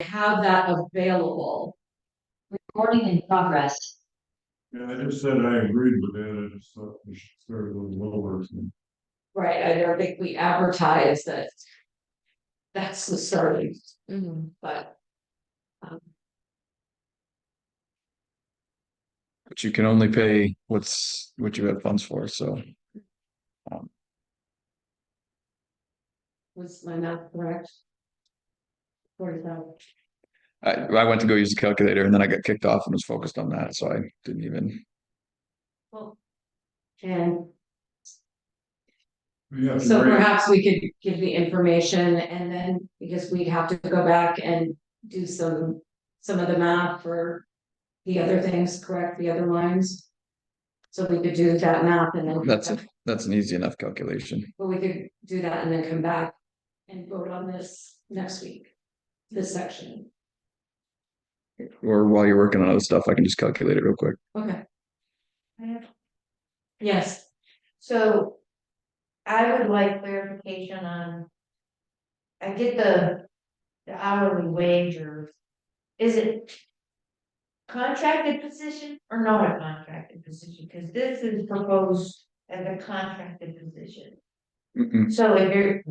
have that available. Recording in progress. Yeah, I just said I agreed with that, I just thought we should start a little lower. Right, I don't think we advertise that. That's the starting, but. um, But you can only pay what you have funds for, so. Was my math correct? 40,000. I went to go use the calculator and then I got kicked off and was focused on that, so I didn't even. Well, and Yeah, so great. perhaps we could give the information and then, because we'd have to go back and do some of the math for the other things, correct, the other lines. So we could do that math and then. That's an easy enough calculation. But we could do that and then come back and vote on this next week, this section. Or while you're working on other stuff, I can just calculate it real quick. Okay. Yes, So I would like clarification on. I get the hourly wage, or is it contracted position or not a contracted position? Because this is proposed as a contracted position. Mm-mm. So if you're, it's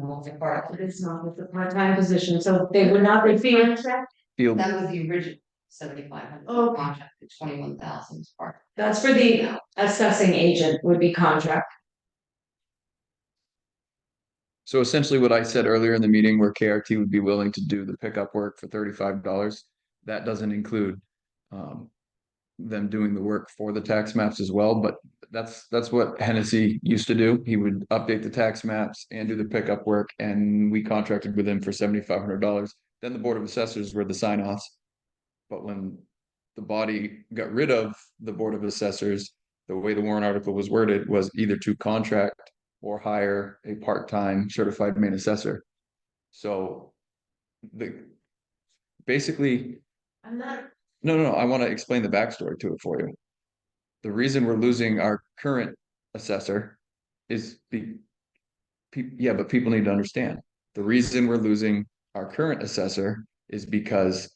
not with the part-time position, so they would not be contract, Field, That was the original 7,500 Okay. contract, the 21,000 is part. that's for the assessing agent would be contract. so essentially what I said earlier in the meeting where KRT would be willing to do the pickup work for $35, that doesn't include them doing the work for the tax maps as well, but that's what Hennessy used to do. He would update the tax maps and do the pickup work, and we contracted with him for $7,500. Then the Board of Assessors were the sign-offs. But when the body got rid of the Board of Assessors, the way the warrant article was worded was either to contract or hire a part-time certified main assessor. So basically, I'm not, no, I want to explain the backstory to it for you. The reason we're losing our current assessor is but people need to understand. The reason we're losing our current assessor is because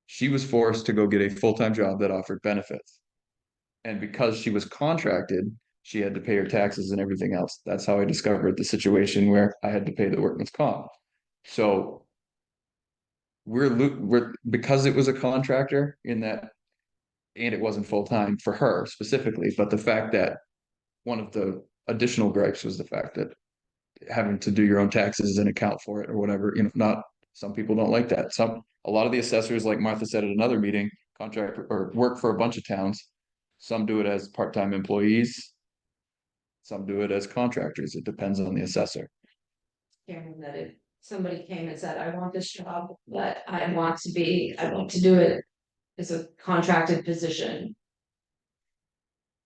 she was forced to go get a full-time job that offered benefits. And because she was contracted, she had to pay her taxes and everything else. That's how I discovered the situation where I had to pay the workman's comp. So we're because it was a contractor in that, and it wasn't full-time for her specifically, but the fact that one of the additional gripes was the fact that having to do your own taxes and account for it or whatever, not some people don't like that. A lot of the assessors, like Martha said at another meeting, contract or work for a bunch of towns. Some do it as part-time employees. Some do it as contractors. It depends on the assessor. Karen, that if somebody came and said, I want this job, but I want to do it as a contracted position.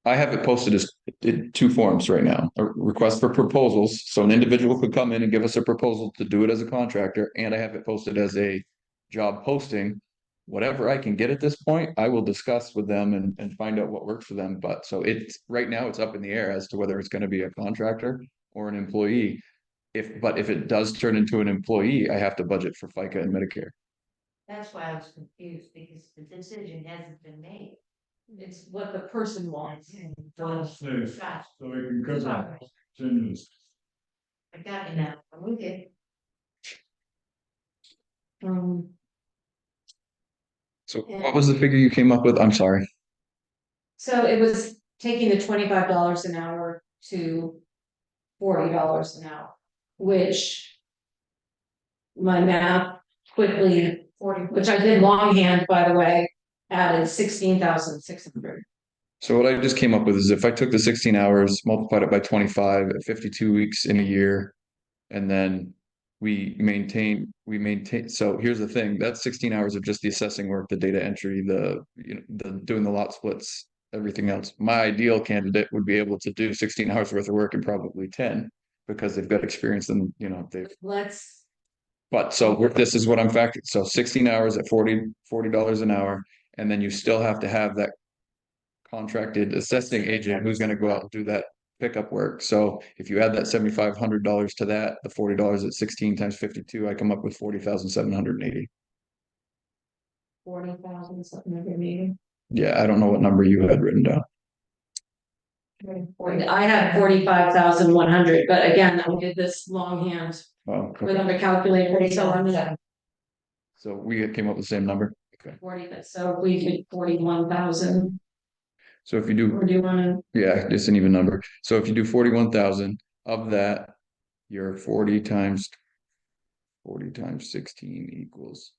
I have it posted as in two forms right now, a request for proposals. So an individual could come in and give us a proposal to do it as a contractor, and I have it posted as a job posting. Whatever I can get at this point, I will discuss with them and find out what works for them. But so it's right now it's up in the air as to whether it's going to be a contractor or an employee. If it does turn into an employee, I have to budget for FICA and Medicare. that's why I was confused, because the decision hasn't been made. It's what the person wants. Safe, Gotcha. so we can cover Sorry. contingencies. I got you now, I'm with you. So what was the figure you came up with? I'm sorry. So it was taking the $25 an hour to $40 an hour, which my math quickly, 40, which I did longhand, by the way, added 16,600. So what I just came up with is if I took the 16 hours, multiplied it by 25 at 52 weeks in a year, and then we maintain, so here's the thing, that's 16 hours of just the assessing work, the data entry, the doing the lot splits, everything else. My ideal candidate would be able to do 16 hours worth of work in probably 10 because they've got experience and but so this is what I'm factoring. So 16 hours at $40 an hour, and then you still have to have that contracted assessing agent who's going to go out and do that pickup work. So if you add that $7,500 to that, the $40 at 16 times 52, I come up with 40,780. 40,000 something every meeting. Yeah, I don't know what number you had written down. I had 45,100, but again, I did this longhand Oh, okay. without a calculator, so I'm gonna So we came up with the same number. Okay. 40, so if we did 41,000, So if you do, or do you wanna, yeah, it's an even number. So if you do 41,000 of that, your 40 times 16 equals.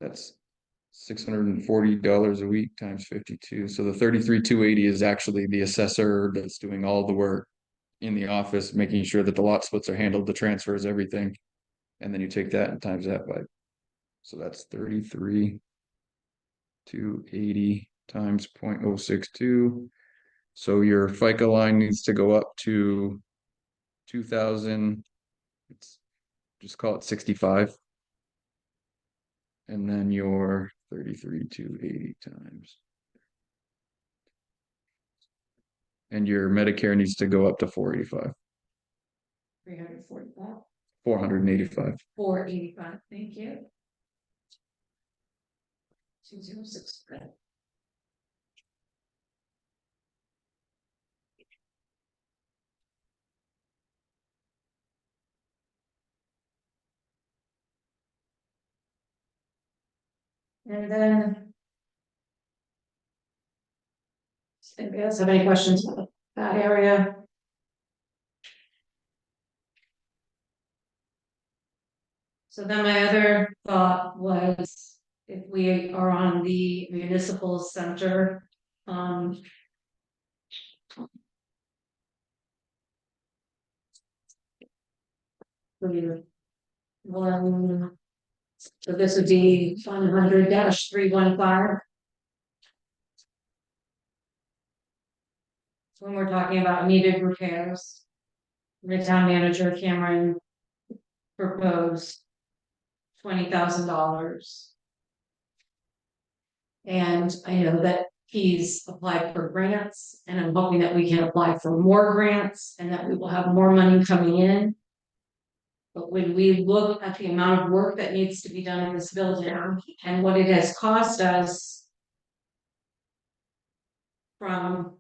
That's $640 a week times 52. So the 33,280 is actually the assessor that's doing all the work in the office, making sure that the lot splits are handled, the transfers, everything. And then you take that and times that by, so that's 33,280 times 0.062. So your FICA line needs to go up to 2,000. It's just call it 65. And then your 33,280 times. And your Medicare needs to go up to 485, 345, 485. 485, thank you. 206. And then. Anybody else have any questions about that area? So then my other thought was, if we are on the municipal center, one, so this would be 100-315. When we're talking about needed repairs, the town manager Cameron proposed $20,000. And I know that he's applied for grants, and I'm hoping that we can apply for more grants and that we will have more money coming in. But when we look at the amount of work that needs to be done in this building and what it has cost us from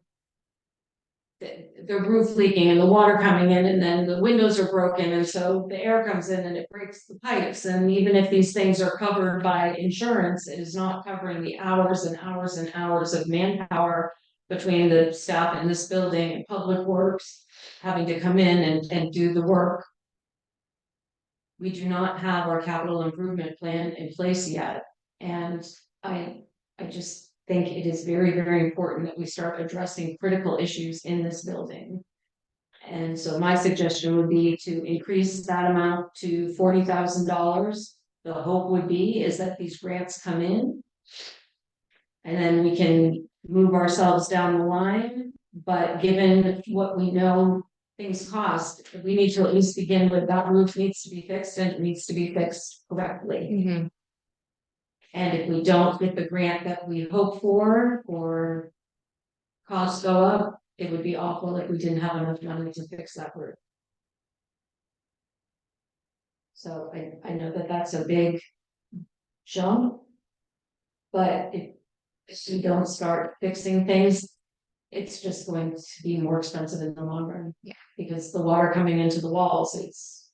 the roof leaking and the water coming in, and then the windows are broken, and so the air comes in and it breaks the pipes, and even if these things are covered by insurance, it is not covering the hours and hours and hours of manpower between the staff in this building and public works having to come in and do the work. We do not have our capital improvement plan in place yet, and I just think it is very, very important that we start addressing critical issues in this building. And so my suggestion would be to increase that amount to $40,000. The hope would be is that these grants come in, and then we can move ourselves down the line. But given what we know things cost, we need to at least begin with that roof needs to be fixed, and it needs to be fixed correctly. And if we don't get the grant that we hope for, or costs go up, it would be awful if we didn't have enough money to fix that roof. So I know that that's a big jump. But if we don't start fixing things, it's just going to be more expensive in the long run. Yeah. Because the water coming into the walls, it's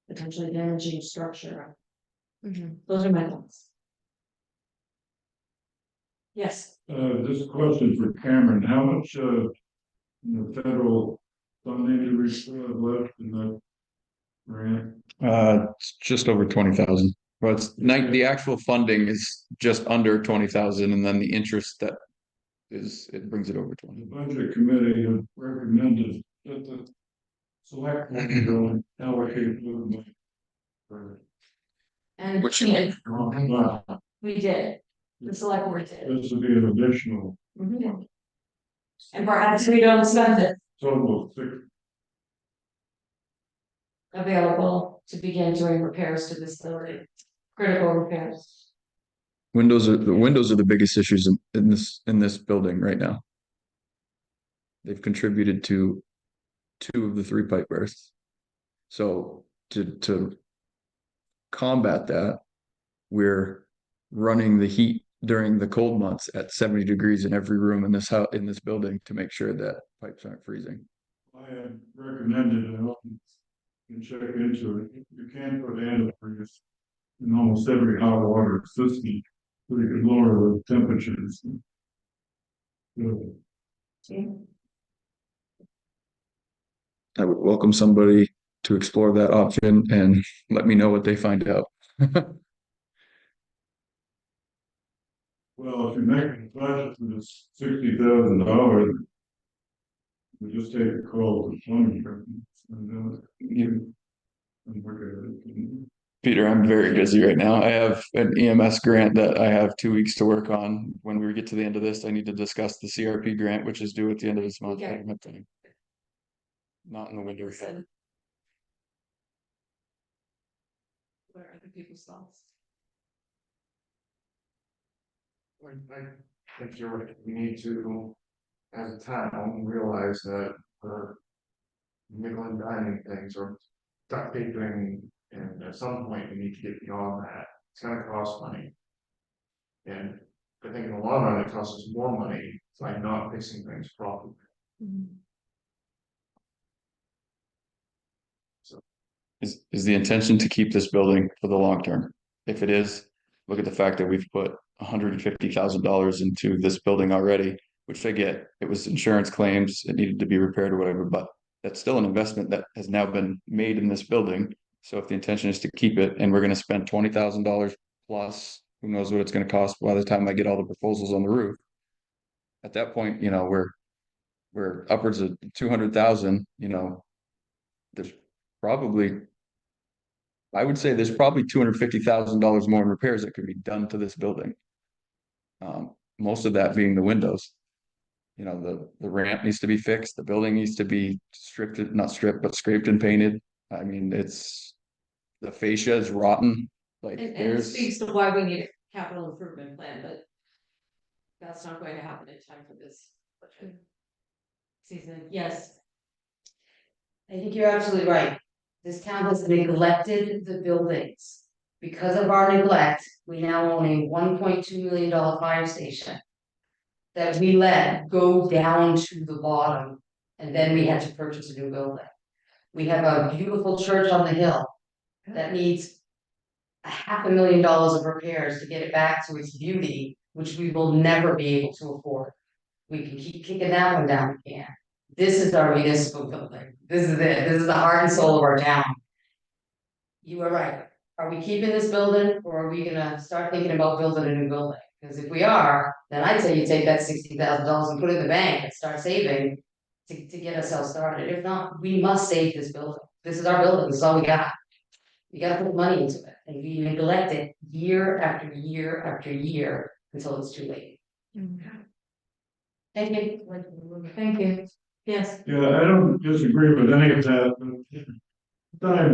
potentially damaging structure. Those are my thoughts. Yes, This question for Cameron, how much, federal funding do we still have left in that grant? It's just over 20,000. But the actual funding is just under 20,000, and then the interest that it brings it over 20. The budget committee had recommended that the select board allocate the money for and Which- we did, the select board did. this would be an additional Mhm. And perhaps we don't spend it total of six. available to begin doing repairs to this building, critical repairs. The windows are the biggest issues in this building right now. They've contributed to 2 of the 3 pipe bursts. So to combat that, we're running the heat during the cold months at 70 degrees in every room in this house, in this building, to make sure that pipes aren't freezing. I had recommended, and I can check into it, you can put antifreeze in almost every hot water system, so you can lower the temperatures. I would welcome somebody to explore that option and let me know what they find out. Well, if you're making a budget for this $60,000, we just take a call to plumbing companies and look at it. Peter, I'm very busy right now. I have an EMS grant that I have 2 weeks to work on. When we get to the end of this, I need to discuss the CRP grant, which is due at the end of this month. I Okay. don't have time. Not in the winter. Listen. What are the people's thoughts? I think you're right. We need to, as a town, realize that we're nickel and diming things or duct taping, and at some point we need to get beyond that. It's gonna cost money. And I think in the long run, it costs us more money by not fixing things properly. Is the intention to keep this building for the long term? If it is, look at the fact that we've put $150,000 into this building already, which I get, it was insurance claims, it needed to be repaired or whatever, but that's still an investment that has now been made in this building. So if the intention is to keep it and we're gonna spend $20,000 plus, who knows what it's gonna cost by the time I get all the proposals on the roof. At that point, you know, we're upwards of 200,000, you know, there's probably, I would say there's probably $250,000 more in repairs that could be done to this building. Most of that being the windows. You know, the ramp needs to be fixed, the building needs to be stripped, not stripped, but scraped and painted. I mean, it's, the fascia is rotten, like And it there's, speaks to why we need a capital improvement plan, but that's not going to happen in time for this budget season. Yes, I think you're absolutely right. This town has neglected the buildings. Because of our neglect, we now own a $1.2 million fire station. That we let go down to the bottom, and then we had to purchase a new building. We have a beautiful church on the hill that needs $500,000 of repairs to get it back to its beauty, which we will never be able to afford. We can keep kicking that one down again. This is our municipal building. This is it. This is the heart and soul of our town. You are right. Are we keeping this building, or are we gonna start thinking about building a new building? Because if we are, then I'd say you take that $60,000 and put it in the bank and start saving to get ourselves started. If not, we must save this building. This is our building. This is all we got. We gotta put money into it, and we neglect it year after year after year until it's too late. Thank you. thank you. Yes, Yeah, I don't disagree with any of that, but I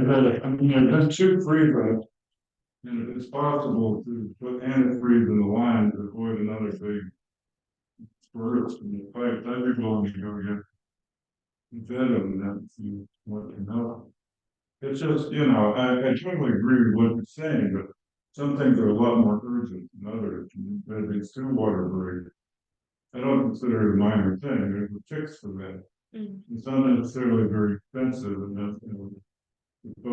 mean, I've done 2 free runs. And if it's possible to put antifreeze in the line to avoid another big burst in the pipe, I'd be willing to go get venom and see what can help. It's just, you know, I totally agree with what you're saying, but some things are a lot more urgent than others. But if it's too water break, I don't consider it a minor thing. There's a fix for that. It's not necessarily very expensive, and that's, you know,